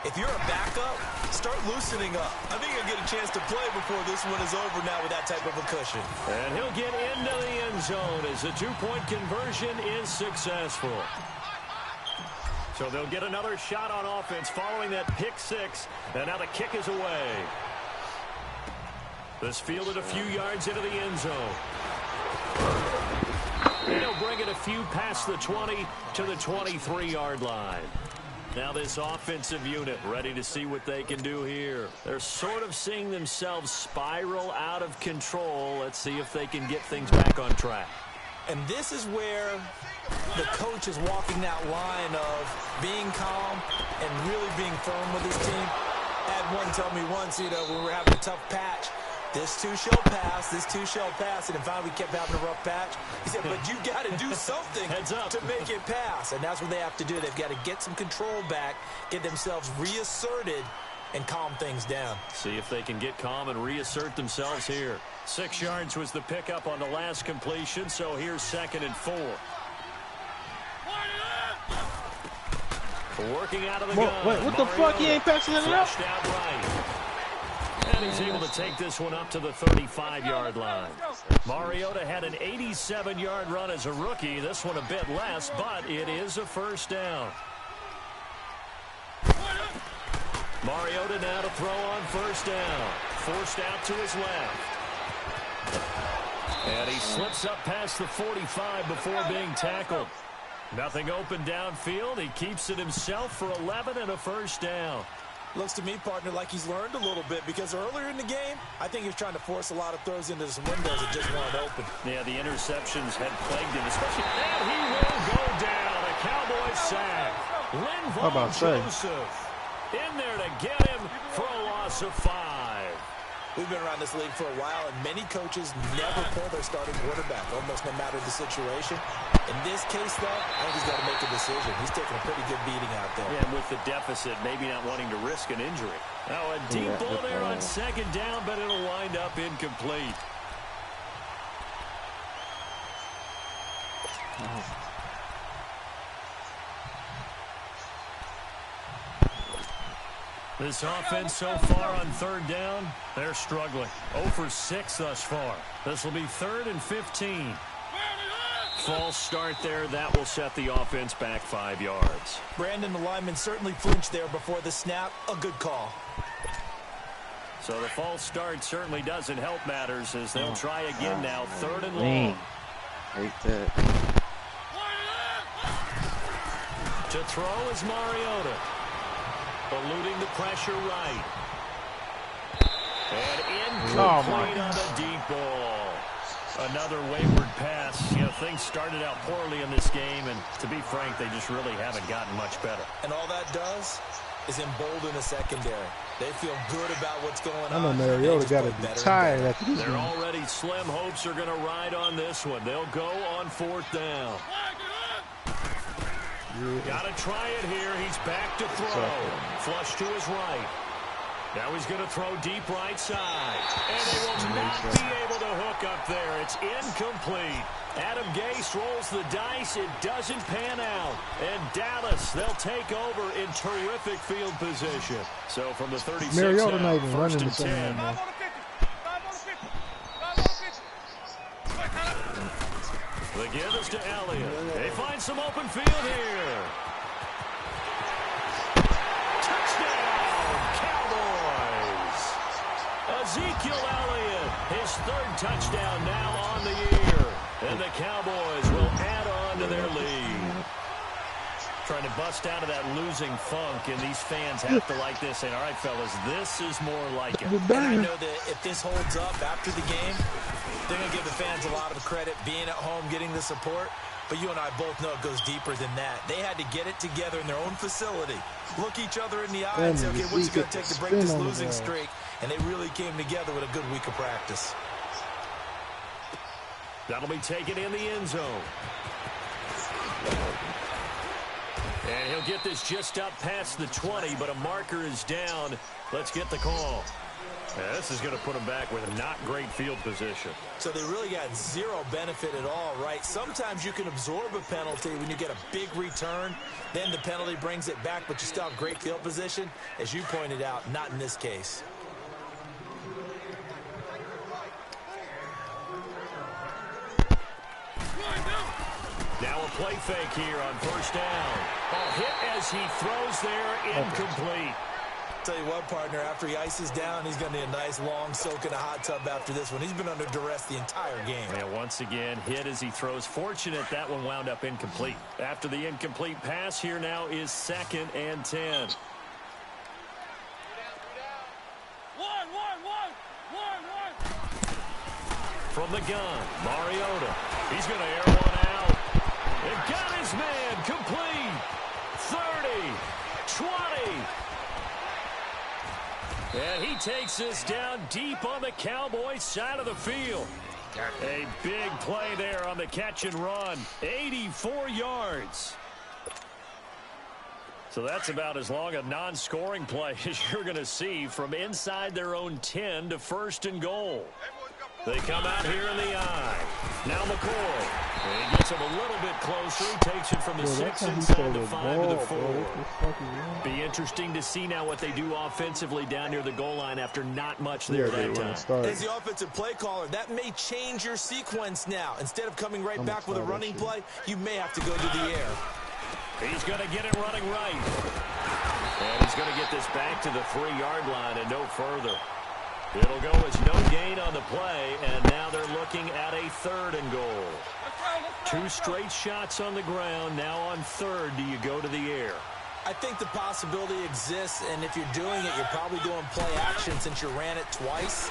if you're a backup, start loosening up. I think you'll get a chance to play before this one is over now with that type of a cushion. And he'll get into the end zone as the 2-point conversion is successful. So they'll get another shot on offense following that pick 6. And now the kick is away. This fielded a few yards into the end zone. And he'll bring it a few past the 20 to the 23-yard line. Now this offensive unit ready to see what they can do here. They're sort of seeing themselves spiral out of control. Let's see if they can get things back on track. And this is where the coach is walking that line of being calm and really being firm with his team. I had one tell me once, when we were having a tough patch, this too shall pass, this too shall pass, and finally we kept having a rough patch. He said, but you got to do something to make it pass, and that's what they have to do. They've got to get some control back, get themselves reasserted, and calm things down. See if they can get calm and reassert themselves here. 6 yards was the pickup on the last completion, so here's 2nd and 4. Working out of the gun. Wait, what the fuck? He ain't passing it out? Right. And And he's able to take this one up to the 35-yard line. Mariota had an 87-yard run as a rookie. This one a bit less, but it is a first down. Mariota now to throw on first down. Forced out to his left. And he slips up past the 45 before being tackled. Nothing open downfield. He keeps it himself for 11 and a first down. Looks to me, partner, like he's learned a little bit, because earlier in the game, I think he was trying to force a lot of throws into some windows that just weren't open. Yeah, the interceptions had plagued him, especially. And he will go down. A Cowboys sack. Linval Joseph in there to get him for a loss of 5. We've been around this league for a while, and many coaches never pull their starting quarterback, almost no matter the situation. In this case, though, I think he's got to make a decision. He's taking a pretty good beating out there. Yeah, and with the deficit, maybe not wanting to risk an injury. Now, a deep ball there on second down, but it'll wind up incomplete. This offense so far on third down, they're struggling. 0 for 6 thus far. This will be 3rd and 15. False start there. That will set the offense back 5 yards. Brandon, the lineman certainly flinched there before the snap. A good call. So the false start certainly doesn't help matters as they'll try again now. 3rd and long. Hate that. To throw is Mariota. Eluding the pressure right. And incomplete on the deep ball. Another wayward pass. You know, things started out poorly in this game, and to be frank, they just really haven't gotten much better. And all that does is embolden the secondary. They feel good about what's going on. I know Mariota got to be tired after this. Their already slim hopes are going to ride on this one. They'll go on 4th down. Got to try it here. He's back to throw. Flush to his right. Now he's going to throw deep right side. And they will not be able to hook up there. It's incomplete. Adam Gase rolls the dice. It doesn't pan out. And Dallas, they'll take over in terrific field position. So from the 36 Mariota now, not even running 1st the and same 10. anymore. The give is to Elliott. They find some open field here. Touchdown, Cowboys. Ezekiel Elliott, his 3rd touchdown now on the year. And the Cowboys will add on to their lead. Trying to bust out of that losing funk, and these fans have to like this. And all right, fellas, this is more like it. And I know that if this holds up after the game, they're going to give the fans a lot of credit, being at home, getting the support. But you and I both know it goes deeper than that. They had to get it together in their own facility, look each other in the eye and say, okay, what's it going to take to break this losing streak? And they really came together with a good week of practice. That'll be taken in the end zone. And he'll get this just up past the 20, but a marker is down. Let's get the call. Yeah, this is going to put them back with a not great field position. So they really got zero benefit at all, right? Sometimes you can absorb a penalty when you get a big return. Then the penalty brings it back, but you still have great field position. As you pointed out, not in this case. Now a play fake here on 1st down. A hit as he throws there, incomplete. Tell you what, partner, after he ices down, he's going to need a nice long soak in a hot tub after this one. He's been under duress the entire game. Yeah, once again, hit as he throws. Fortunate that one wound up incomplete. After the incomplete pass, here now is 2nd and 10. From the gun, Mariota. He's going to air one out. And got his man complete. 30, 20. And he takes this down deep on the Cowboys side of the field. A big play there on the catch and run. 84 yards. So that's about as long a non-scoring play as you're going to see from inside their own 10 to 1st and goal. They come out here in the eye. Now McCoy. And he gets him a little bit closer. He takes it from the 6 inside the 5 to the 4. Be interesting to see now what they do offensively down near the goal line after not much there that time. As the offensive play caller, that may change your sequence now. Instead of coming right back with a running play, you may have to go to the air. He's going to get it running right. And he's going to get this back to the 3-yard line and no further. It'll go as no gain on the play, and now they're looking at a 3rd and goal. 2 straight shots on the ground. Now on 3rd, do you go to the air? I think the possibility exists, and if you're doing it, you're probably doing play action since you ran it twice.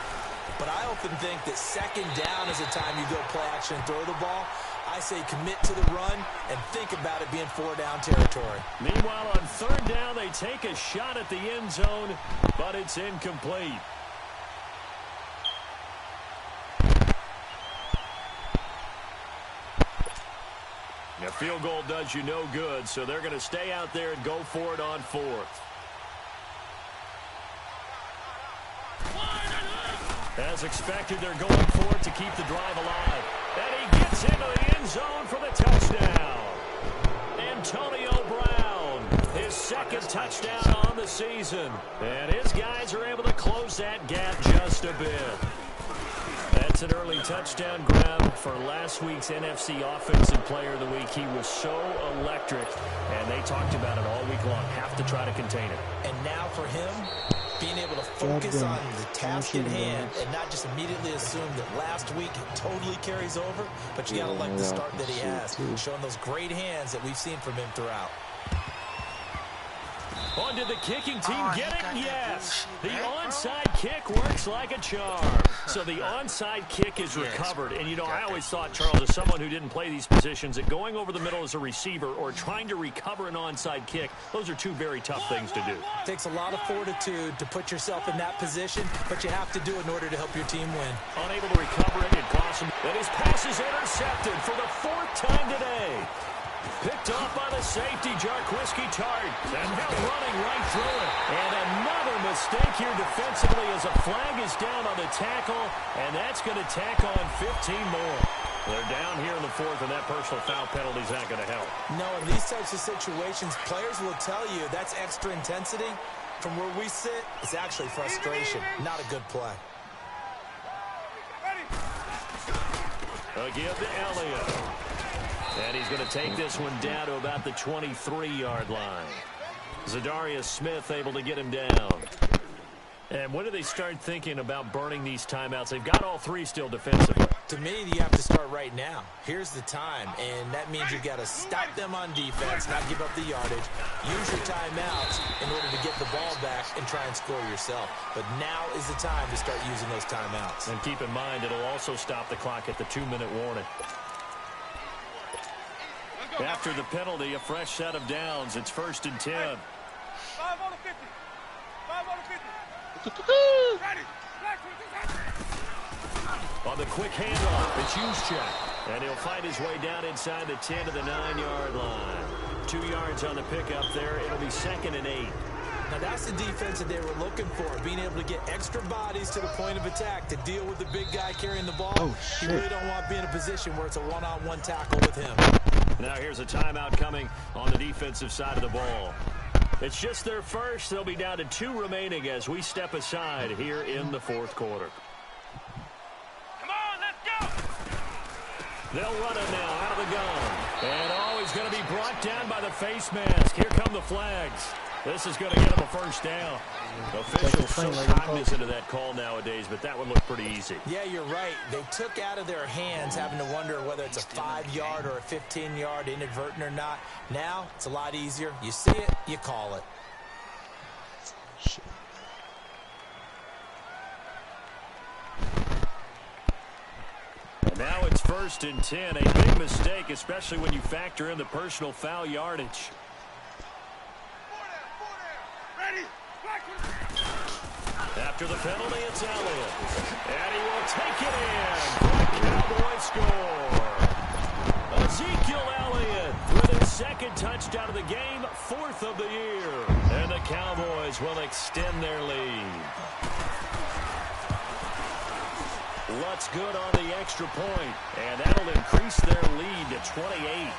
But I often think that 2nd down is the time you go play action and throw the ball. I say commit to the run and think about it being 4-down territory. Meanwhile, on 3rd down, they take a shot at the end zone, but it's incomplete. A field goal does you no good, so they're going to stay out there and go for it on 4th. As expected, they're going for it to keep the drive alive. And he gets into the end zone for the touchdown. Antonio Brown, his 2nd touchdown on the season. And his guys are able to close that gap just a bit. That's an early touchdown grab for last week's NFC Offensive Player of the Week. He was so electric, and they talked about it all week long. Have to try to contain it. And now for him, being able to focus on the task at hand and not just immediately assume that last week totally carries over, but you got to like the start that he has, showing those great hands that we've seen from him throughout. On did the kicking team get it? Yes. The onside kick works like a charm. So the onside kick is recovered. And, you know, I always thought, Charles, as someone who didn't play these positions, that going over the middle as a receiver or trying to recover an onside kick, those are 2 very tough things to do. It takes a lot of fortitude to put yourself in that position, but you have to do it in order to help your team win. Unable to recover it, it costs him. And his pass is intercepted for the 4th time today. Picked off by the safety, Jarquiski Tart. And now running right through it. And another mistake here defensively as a flag is down on the tackle. And that's going to tack on 15 more. They're down here in the 4th, and that personal foul penalty is not going to help. No, in these types of situations, players will tell you that's extra intensity. From where we sit, it's actually frustration, not a good play. Again to Elliott. And he's going to take this one down to about the 23-yard line. Zadarius Smith able to get him down. And when do they start thinking about burning these timeouts? They've got all 3 still defensively. To me, you have to start right now. Here's the time, and that means you've got to stop them on defense, not give up the yardage. Use your timeouts in order to get the ball back and try and score yourself. But now is the time to start using those timeouts. And keep in mind, it'll also stop the clock at the 2-minute warning. After the penalty, a fresh set of downs. It's 1st and 10. 5 on the 50. 5 on the 50. Ready. On the quick handoff, it's Juszczyk. And he'll find his way down inside the 10 to the 9-yard line. 2 yards on the pickup there. It'll be 2nd and 8. Now that's the defense that they were looking for, being able to get extra bodies to the point of attack to deal with the big guy carrying the ball. You really don't want to be in a position where it's a one-on-one tackle with him. Now here's a timeout coming on the defensive side of the ball. It's just their first. They'll be down to 2 remaining as we step aside here in the 4th quarter. Come on, let's go. They'll run it now out of the gun. And he's going to be brought down by the face mask. Here come the flags. This is going to get him a 1st down. Officials so cognizant of that call nowadays, but that one looked pretty easy. Yeah, you're right. They took out of their hands having to wonder whether it's a 5-yard or a 15-yard inadvertent or not. Now, it's a lot easier. You see it, you call it. And now it's 1st and 10. A big mistake, especially when you factor in the personal foul yardage. After the penalty, it's Elliott. And he will take it in. The Cowboys score. Ezekiel Elliott with his 2nd touchdown of the game, 4th of the year. And the Cowboys will extend their lead. Looks good on the extra point, and that'll increase their lead to 28.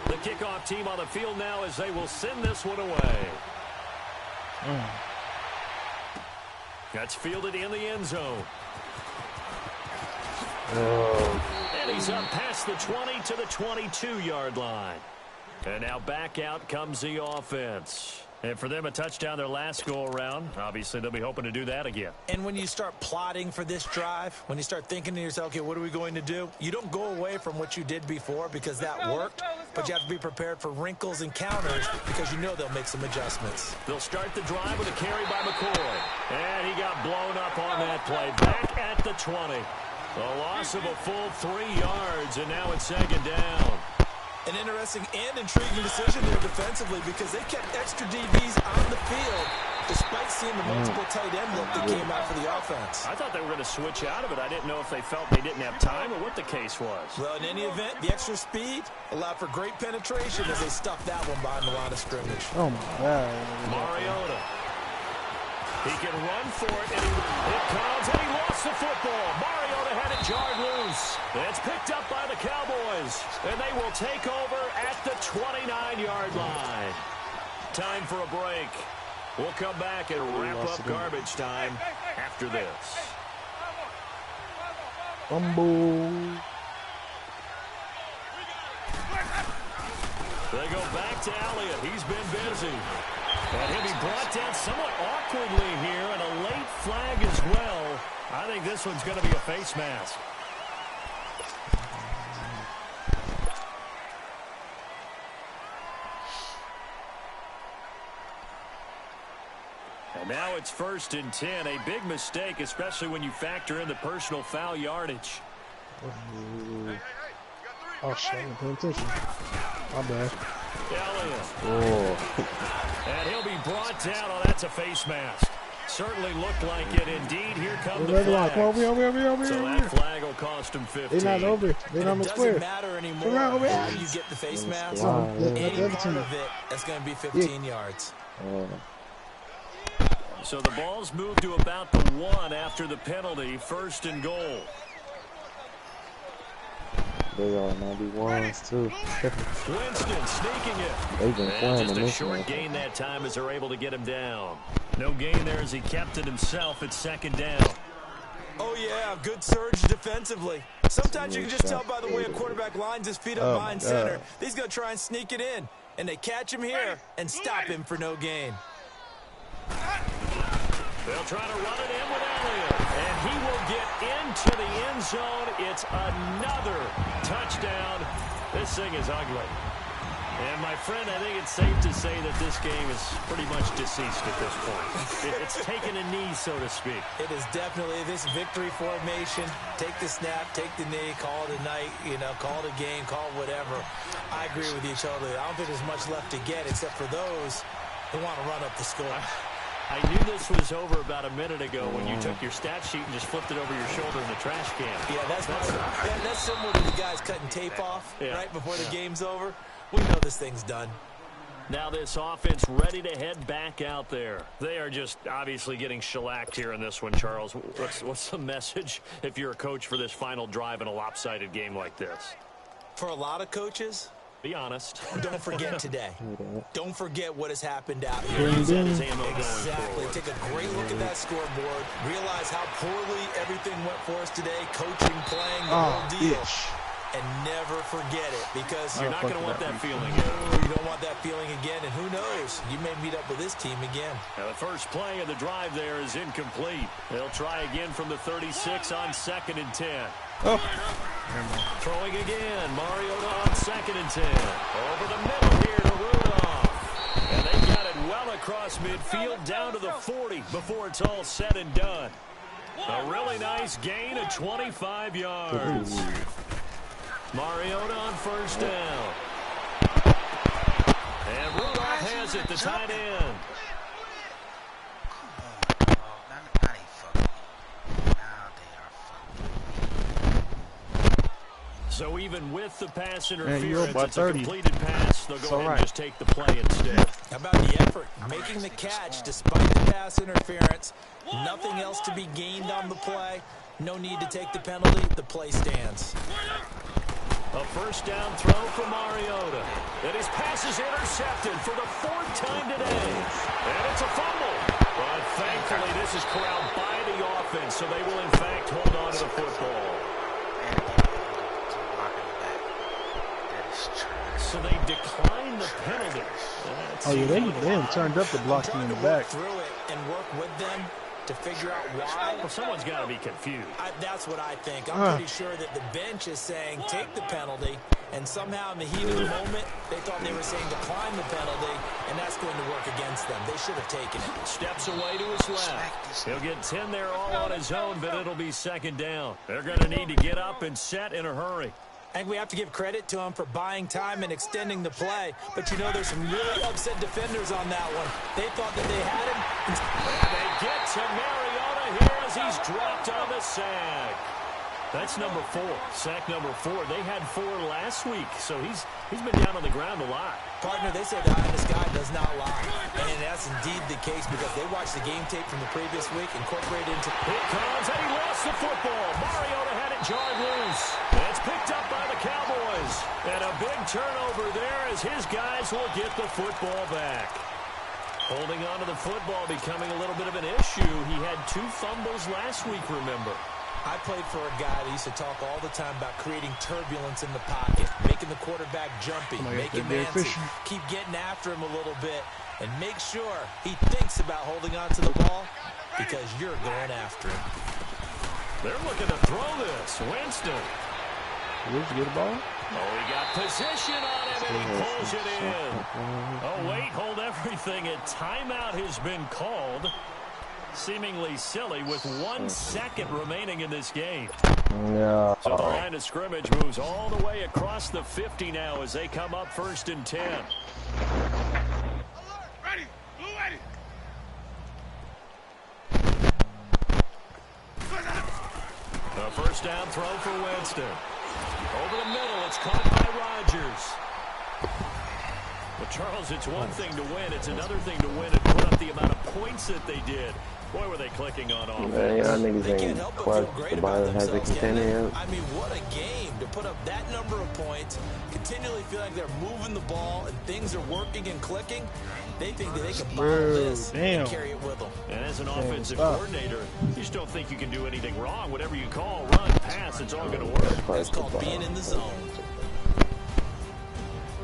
The kickoff team on the field now as they will send this one away. That's fielded in the end zone. And he's up past the 20 to the 22-yard line. And now back out comes the offense. And for them, a touchdown their last go-around. Obviously, they'll be hoping to do that again. And when you start plotting for this drive, when you start thinking to yourself, okay, what are we going to do? You don't go away from what you did before because that worked, but you have to be prepared for wrinkles and counters because you know they'll make some adjustments. They'll start the drive with a carry by McCoy. And he got blown up on that play. Back at the 20. A loss of a full 3 yards, and now it's second down. An interesting and intriguing decision there defensively because they kept extra DBs on the field despite seeing the multiple tight end look that came out for the offense. I thought they were going to switch out of it. I didn't know if they felt they didn't have time or what the case was. Well, in any event, the extra speed allowed for great penetration as they stuffed that one behind the line of scrimmage. Oh, my God. Mariota. He can run for it, and it comes, and he lost the football. Mariota had it jarred loose. It's picked up by the Cowboys, and they will take over at the 29-yard line. Time for a break. We'll come back and wrap up garbage time after this. Fumble. They go back to Elliott. He's been busy. And he'll be brought down somewhat awkwardly here, and a late flag as well. I think this one's going to be a face mask. And now it's 1st and 10. A big mistake, especially when you factor in the personal foul yardage. Oh, shit. I didn't pay attention. My bad. Elliott. And he'll be brought down. Oh, that's a face mask. Certainly looked like it. Indeed, here comes the flag. Come over here. So that flag will cost him 15. They're not over. They're on the square. It doesn't matter anymore how you get the face mask. Any part of it, that's going to be 15 yards. So the ball's moved to about the 1 after the penalty. 1st and goal. They are 91s, too. Winston sneaking it. They've been playing just a in short gain that time as they're able to get him down. No gain there as he kept it himself at 2nd down. Oh, yeah, good surge defensively. Sometimes you can just tell by the way a quarterback lines his feet up behind center. He's going to try and sneak it in. And they catch him here and stop him for no gain. They'll try to run it in with Elliott. And he will get into the end zone. It's another touchdown. This thing is ugly. And, my friend, I think it's safe to say that this game is pretty much deceased at this point. It's taken a knee, so to speak. It is definitely this victory formation. Take the snap, take the knee, call it a night, call it a game, call it whatever. I agree with you totally. I don't think there's much left to get except for those who want to run up the score. I knew this was over about a minute ago when you took your stat sheet and just flipped it over your shoulder in the trash can. Yeah, that's similar to the guys cutting tape off right before the game's over. We know this thing's done. Now this offense ready to head back out there. They are just obviously getting shellacked here in this one, Charles. What's the message if you're a coach for this final drive in a lopsided game like this? For a lot of coaches, be honest. Don't forget today. Don't forget what has happened out here. Use that as ammo exactly. Take a great look at that scoreboard. Realize how poorly everything went for us today. Coaching, playing, the whole deal. And never forget it because you're not going to want that feeling again. You don't want that feeling again, and who knows? You may meet up with this team again. Now the first play of the drive there is incomplete. They'll try again from the 36 on 2nd and 10. Oh. Throwing again. Mariota on 2nd and 10. Over the middle here to Rudolph. And they got it well across midfield down to the 40 before it's all said and done. A really nice gain of 25 yards. Mariota on 1st down. And Rudolph has it, the tight end. So even with the pass Man, interference, by it's a 30. completed pass. They'll go ahead and just take the play instead. How about the effort? Making the catch despite the pass interference. Nothing else to be gained on the play. No need to take the penalty. The play stands. A first down throw for Mariota. And his pass is intercepted for the 4th time today. And it's a fumble. But thankfully, this is corralled by the offense, so they will, in fact, hold on to the football. So they decline the penalty. Oh, yeah, they turned up the blocking in the back. Through it and work with them to figure out why. Well, someone's got to be confused. That's what I think. I'm pretty sure that the bench is saying take the penalty, and somehow in the heat of the moment, they thought they were saying decline the penalty, and that's going to work against them. They should have taken it. Steps away to his left. He'll get 10 there all on his own, but it'll be 2nd down. They're going to need to get up and set in a hurry. I think we have to give credit to him for buying time and extending the play. But, you know, there's some really upset defenders on that one. They thought that they had him. And they get to Mariota here as he's dropped on the sack. That's number 4. Sack number 4. They had 4 last week, so he's been down on the ground a lot. Partner, they say the eye in the sky does not lie. And that's indeed the case because they watched the game tape from the previous week, incorporated into... Here comes, and he lost the football. Mariota had it jarred loose. It's picked up by the Cowboys. And a big turnover there as his guys will get the football back. Holding on to the football becoming a little bit of an issue. He had 2 fumbles last week, remember. I played for a guy that used to talk all the time about creating turbulence in the pocket, making the quarterback jumpy, making him antsy, keep getting after him a little bit, and make sure he thinks about holding on to the ball because you're going after him. They're looking to throw this. Winston. Did you get the ball? Oh, he got position on him, and he pulls it in. Oh, wait, hold everything. A timeout has been called. Seemingly silly with 1 second remaining in this game. No. So the line of scrimmage moves all the way across the 50 now as they come up 1st and 10. Ready. Blue ready. A first down throw for Winston. Over the middle, it's caught by Rodgers. Well, Charles, it's one thing to win. It's another thing to win and put up the amount of points that they did. Boy, were they clicking on offense. Man, y'all niggas ain't clutch. The ball has a contender. I mean, what a game to put up that number of points, continually feel like they're moving the ball and things are working and clicking. They think that they can bottle this and carry it with them. And as an offensive coordinator, you just don't think you can do anything wrong. Whatever you call, run, pass, it's all going to work. That's called being in the zone.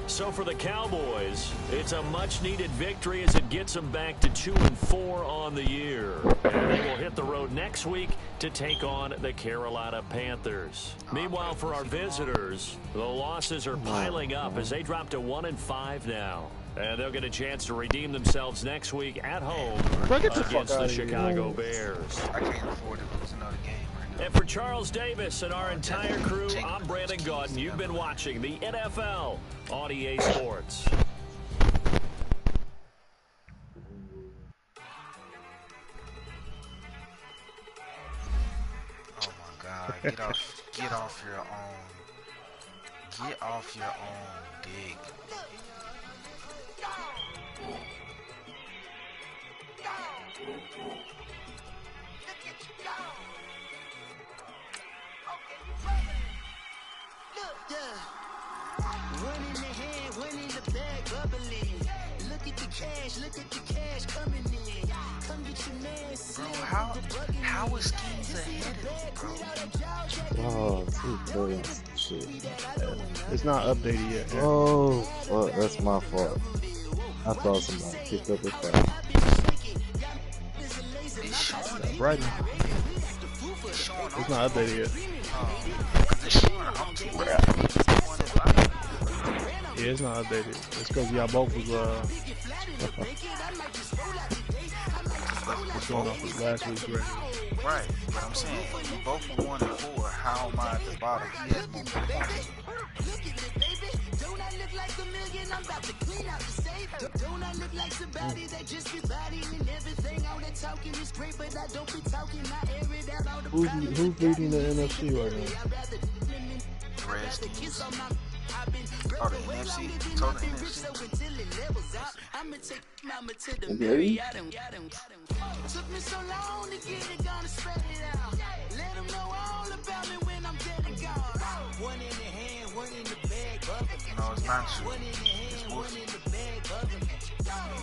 So for the Cowboys, it's a much-needed victory as it gets them back to 2-4 on the year. And they will hit the road next week to take on the Carolina Panthers. Meanwhile, for our visitors, the losses are piling up as they drop to 1-5 now. And they'll get a chance to redeem themselves next week at home against the Chicago Bears. I can't afford to lose another game. And for Charles Davis and our entire crew, I'm Brandon Gaudin. You've been watching the NFL on EA Sports. Oh my God! Get off your own. Get off your own dig. One in the hand, one in the bag, bubbling. Look at the cash coming in. Come get your man. Bro, how is Kings ahead of me, bro? Oh, shit. It's not updated yet. Yeah. Oh, fuck, that's my fault. I thought somebody picked up the phone. It's showing. Brighton. It's not updated yet. It's showing. Yeah, it's not updated. It's because y'all both was going off of last week's record. Right, but I'm saying both were 1-4. How am I at the bottom? He has more points. Don't I look like a million? I'm about to clean out the safe. Don't I look like somebody that just be bodying everything? All that talking is great, but I don't be talking. I air it out all the Who's leading the NFC right now? Redskins. Oh, the NFC. Total NFC. Really? Took me so long to get it, gonna spread it out. Let them know all about me when I'm dead and gone. One in the hand, one in the bag, bubbling. No, it's not you. One in the hand, one in the bag, bubbling.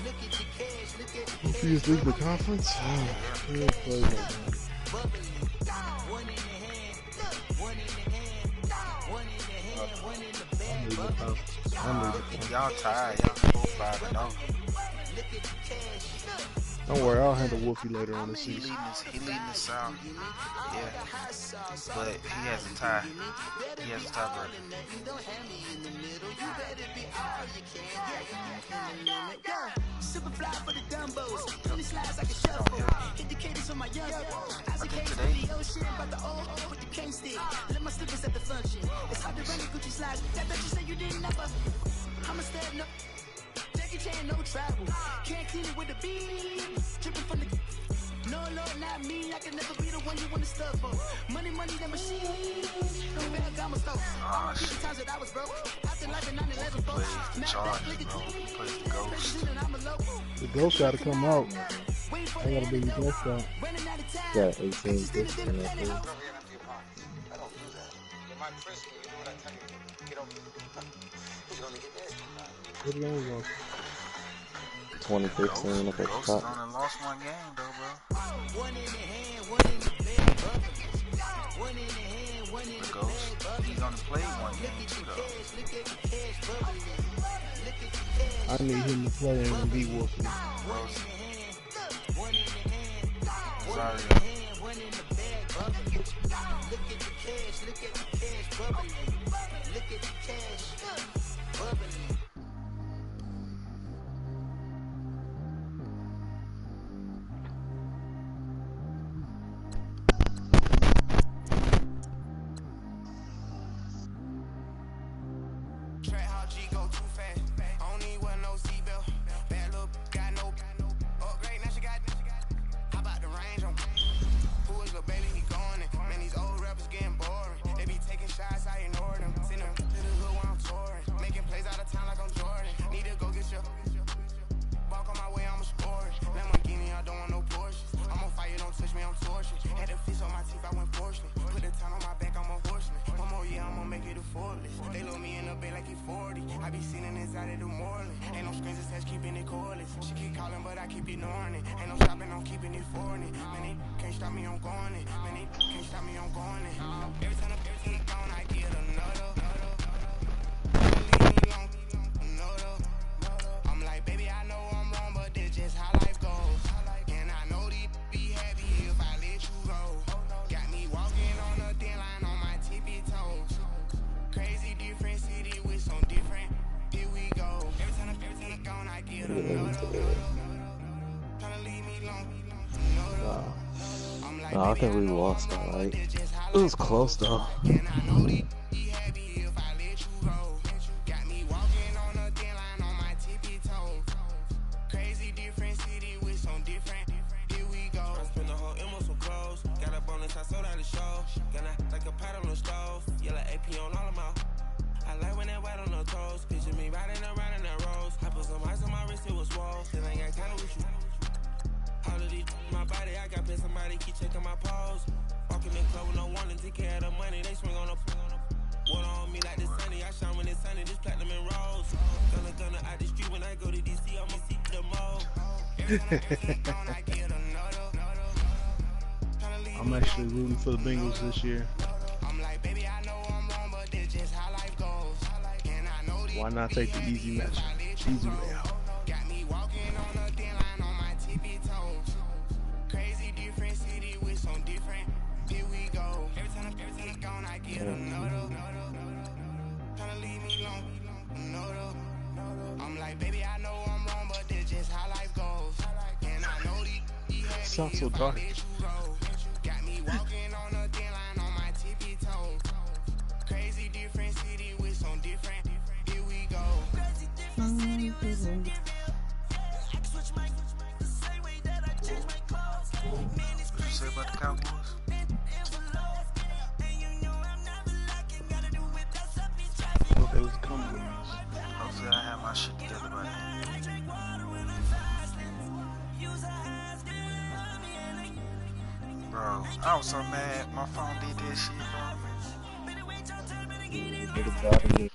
Look at the cash, look at the cash. Who's this league the conference? Oh, yeah, play like that. Bubbling. One in the hand, one in the hand, one in the hand, one in the bag, bubbling. Y'all tired. Y'all 4-5-0. Look at the cash. Don't worry, I'll handle Wolfie later on this He season. leading the South. Yeah. But he has a tie. He has a tiebreaker. Super fly for the dumbos. 20 slides like a shuffle. Indicators on my young. As a case for the ocean, but the old with the cane stick. Let my slippers at the function. It's hard to run the Gucci slides. That bet you say you didn't never. I'm a step no. Jackie Chan, no travel. Can't clean it with a beam. Dripping from the. No, Lord, not me. I can never be the one you want to stuff for. Money, the machine. No bad gamma stuff. All the times that I was broke. After life in 9/11, folks. The ghost gotta come out. I gotta be the ghost out. Yeah, 18 this and that. What game was on? 2015 up at the Ghost top. only lost one game though, bro. One in the hand, one in the bag, one in the hand, one in the Ghost. He's only played one game too though. look at the cash, bubbling. Look at the cash. I need him to play and beat Wolfie. One in the hand, one in the hand, Sorry. one in the bag, bubbling. Look at the cash, bubbling. Look at the cash, bubbling. No, I think we lost that, right? It was close though. I'm actually rooting for the Bengals this year. Why not take the easy match? Easy way out. Sounds so dark. What you say about the Cowboys? bro. I was so mad my phone did that shit, bro. It'll bother me.